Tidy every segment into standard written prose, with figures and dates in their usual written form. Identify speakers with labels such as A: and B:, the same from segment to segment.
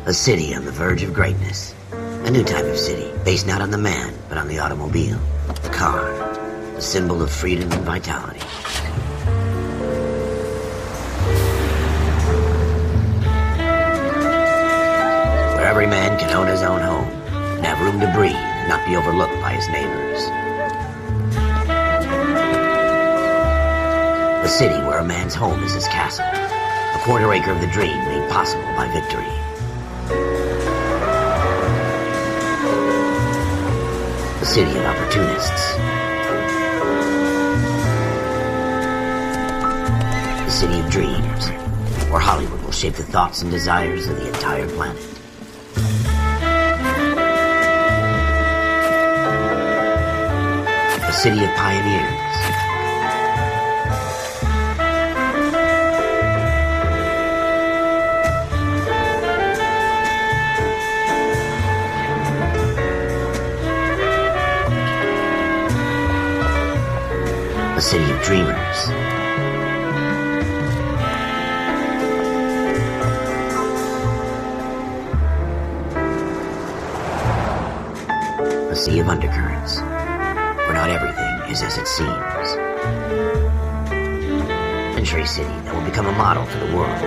A: A city on the verge of greatness. A new type of city, based not on the man, but on the automobile. The car. The symbol of freedom and vitality. Where every man can own his own home, and have room to breathe, and not be overlooked by his neighbors. A city where a man's home is his castle. A quarter acre of the dream made possible by victory. A city of opportunists. A city of dreams, where Hollywood will shape the thoughts and desires of the entire planet. A city of pioneers. A city of dreamers. A sea of undercurrents, where not everything is as it seems. Century City that will become a model for the world.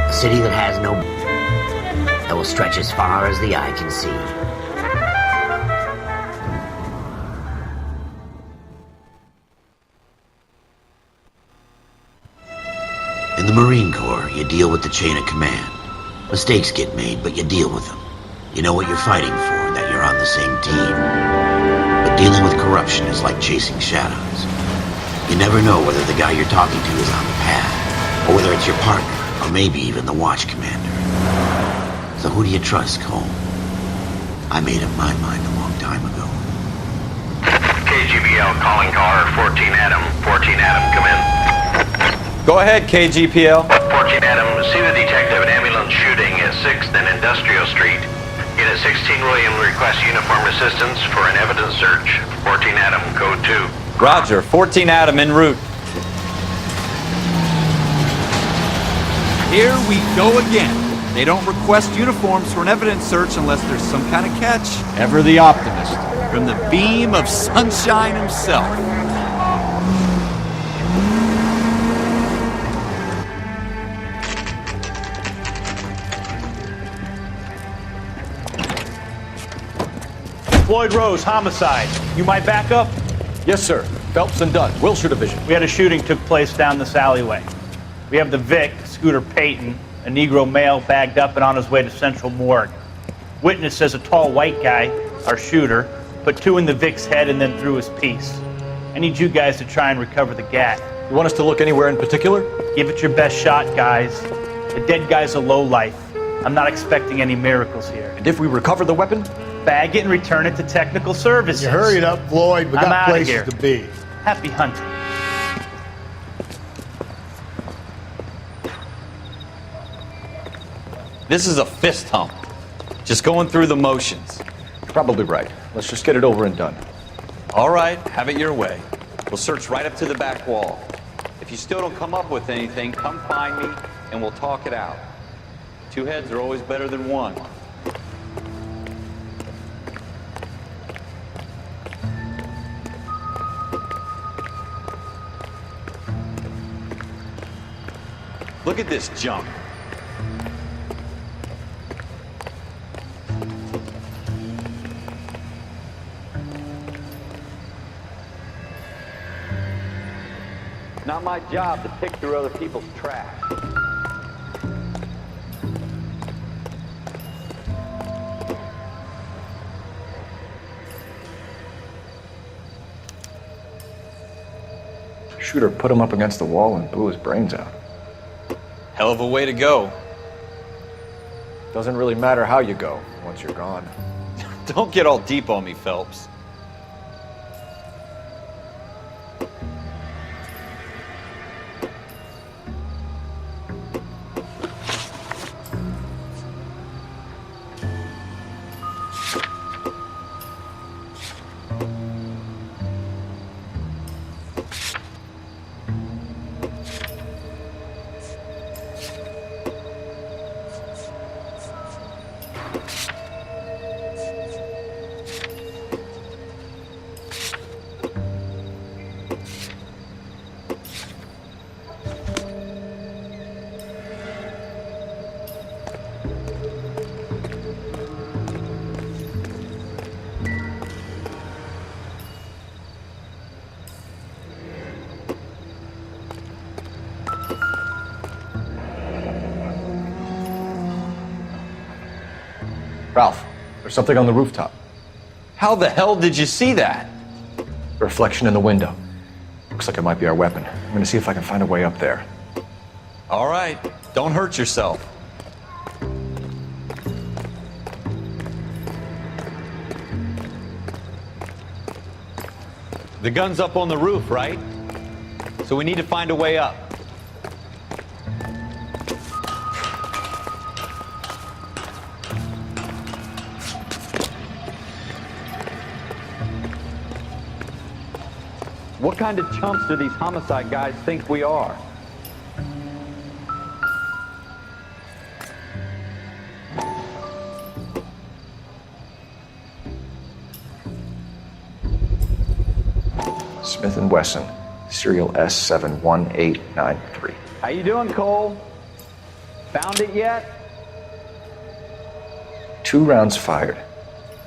A: A city that has no... that will stretch as far as the eye can see. In the Marine Corps, you deal with the chain of command. Mistakes get made, but you deal with them. You know what you're fighting for, that you're on the same team. But dealing with corruption is like chasing shadows. You never know whether the guy you're talking to is on the path, or whether it's your partner, or maybe even the watch commander. So who do you trust, Cole? I made up my mind a long time ago.
B: KGBL calling car 14 Adam. 14 Adam, come in.
C: Go ahead, KGPL.
B: 14 Adam, see the detective at ambulance shooting at 6th and Industrial Street. Unit 16 William requests uniform assistance for an evidence search. 14 Adam, code 2.
C: Roger, 14 Adam en route.
D: Here we go again. They don't request uniforms for an evidence search unless there's some kind of catch. Ever the optimist. From the beam of sunshine himself.
E: Floyd Rose, homicide. You might back up?
F: Yes, sir. Phelps and Dunn, Wilshire Division.
E: We had a shooting took place down this alleyway. We have the Vic, Scooter Payton, a Negro male bagged up and on his way to Central Morgue. Witness says a tall white guy, our shooter, put 2 in the Vic's head and then threw his piece. I need you guys to try and recover the gat.
F: You want us to look anywhere in particular?
E: Give it your best shot, guys. The dead guy's a lowlife. I'm not expecting any miracles here.
F: And if we recover the weapon?
E: Bag it and return it to technical services.
G: You hurry it up, Floyd. We
E: I'm
G: got
E: outta
G: places
E: here.
G: to be.
E: Happy hunting.
C: This is a fist hump. Just going through the motions.
F: Probably right. Let's just get it over and done.
C: All right, have it your way. We'll search right up to the back wall. If you still don't come up with anything, come find me and we'll talk it out. 2 heads are always better than 1. Look at this junk. Not my job to pick through other people's trash.
F: Shooter put him up against the wall and blew his brains out.
C: Hell of a way to go.
F: Doesn't really matter how you go once you're gone.
C: Don't get all deep on me, Phelps.
F: Ralph, there's something on the rooftop.
C: How the hell did you see that?
F: A reflection in the window. Looks like it might be our weapon. I'm gonna see if I can find a way up there.
C: All right, don't hurt yourself. The gun's up on the roof, right? So we need to find a way up. What kind of chumps do these homicide guys think we are?
F: Smith & Wesson, serial S71893.
C: How you doing, Cole? Found it yet?
F: 2 rounds fired.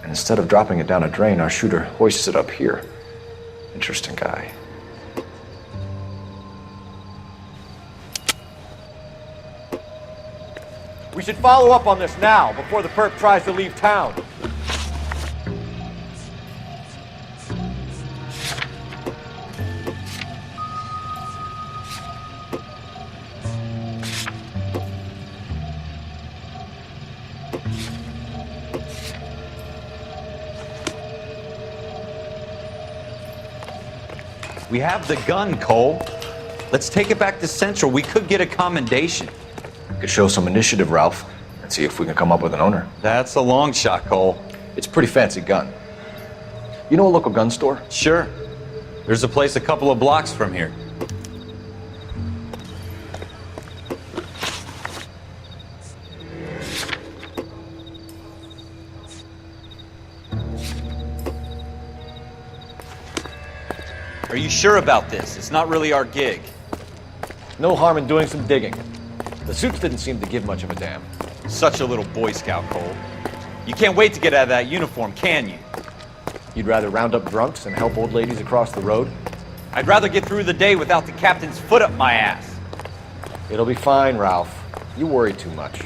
F: And instead of dropping it down a drain, our shooter hoists it up here. Interesting guy.
D: We should follow up on this now, before the perp tries to leave town.
C: We have the gun, Cole. Let's take it back to Central. We could get a commendation.
F: Could show some initiative, Ralph, and see if we can come up with an owner.
C: That's a long shot, Cole.
F: It's a pretty fancy gun. You know a local gun store?
C: Sure. There's a place a couple of blocks from here. Are you sure about this? It's not really our gig.
F: No harm in doing some digging. The suits didn't seem to give much of a damn.
C: Such a little Boy Scout, Cole. You can't wait to get out of that uniform, can you?
F: You'd rather round up drunks and help old ladies across the road?
C: I'd rather get through the day without the captain's foot up my ass.
F: It'll be fine, Ralph. You worry too much.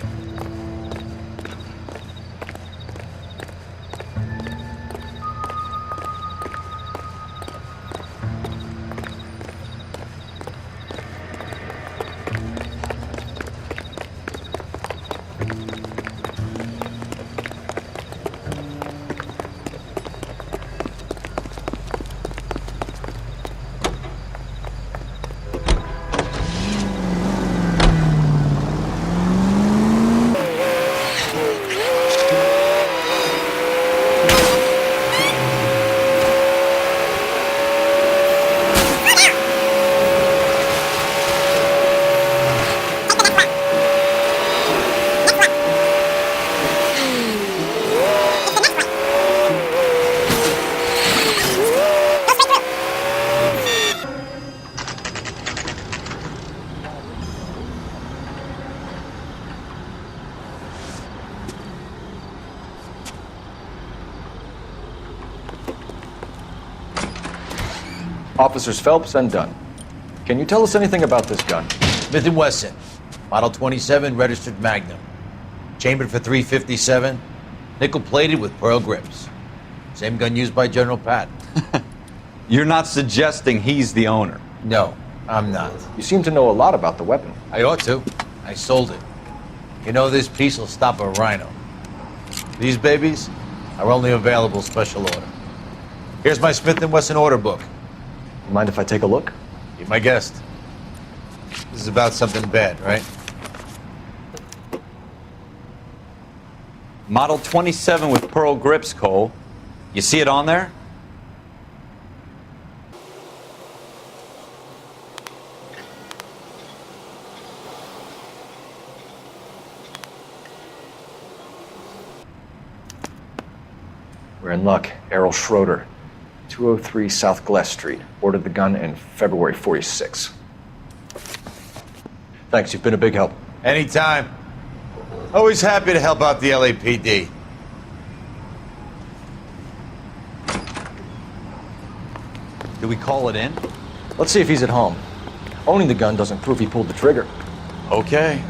F: Officers Phelps and Dunn. Can you tell us anything about this gun?
G: Smith & Wesson, Model 27, registered Magnum. Chambered for .357, nickel-plated with pearl grips. Same gun used by General Patton.
C: You're not suggesting he's the owner?
G: No, I'm not.
F: You seem to know a lot about the weapon.
G: I ought to. I sold it. You know, this piece will stop a rhino. These babies are only available special order. Here's my Smith & Wesson order book.
F: You mind if I take a look?
G: Be my guest. This is about something bad, right?
C: Model 27 with pearl grips, Cole. You see it on there?
F: We're in luck. Errol Schroeder, 203 South Glass Street. Ordered the gun in February '46. Thanks, you've been a big help.
G: Anytime. Always happy to help out the LAPD.
C: Do we call it in?
F: Let's see if he's at home. Owning the gun doesn't prove he pulled the trigger.
C: Okay.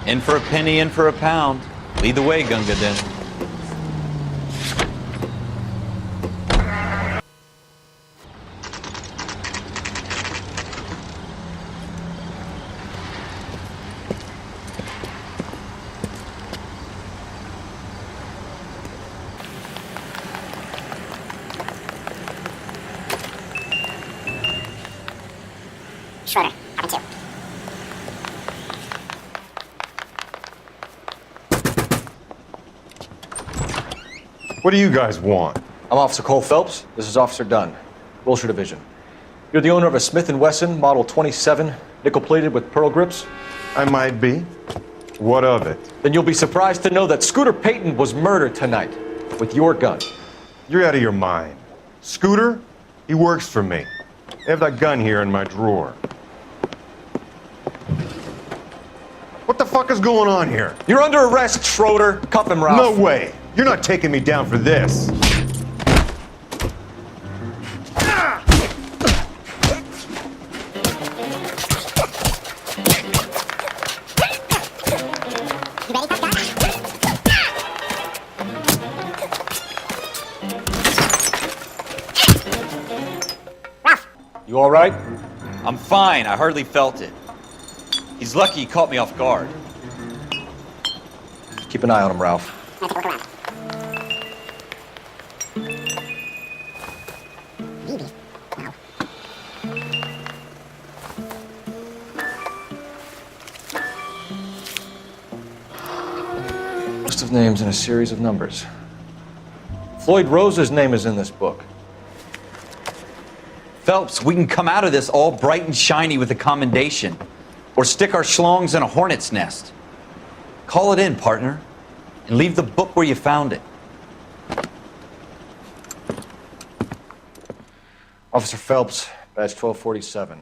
C: In for a penny, in for a pound. Lead the way, Gunga Din.
H: Schroeder, copy 2.
I: What do you guys want?
F: I'm Officer Cole Phelps. This is Officer Dunn, Wilshire Division. You're the owner of a Smith & Wesson Model 27, nickel-plated with pearl grips?
I: I might be. What of it?
F: Then you'll be surprised to know that Scooter Payton was murdered tonight with your gun.
I: You're out of your mind. Scooter? He works for me. I have that gun here in my drawer. What the fuck is going on here?
F: You're under arrest, Schroeder. Cuff him, Ralph.
I: No way! You're not taking me down for this!
F: You all right?
C: I'm fine. I hardly felt it. He's lucky he caught me off guard.
F: Keep an eye on him, Ralph. List of names and a series of numbers. Floyd Rose's name is in this book.
C: Phelps, we can come out of this all bright and shiny with a commendation. Or stick our schlongs in a hornet's nest. Call it in, partner. And leave the book where you found it.
F: Officer Phelps, badge 1247.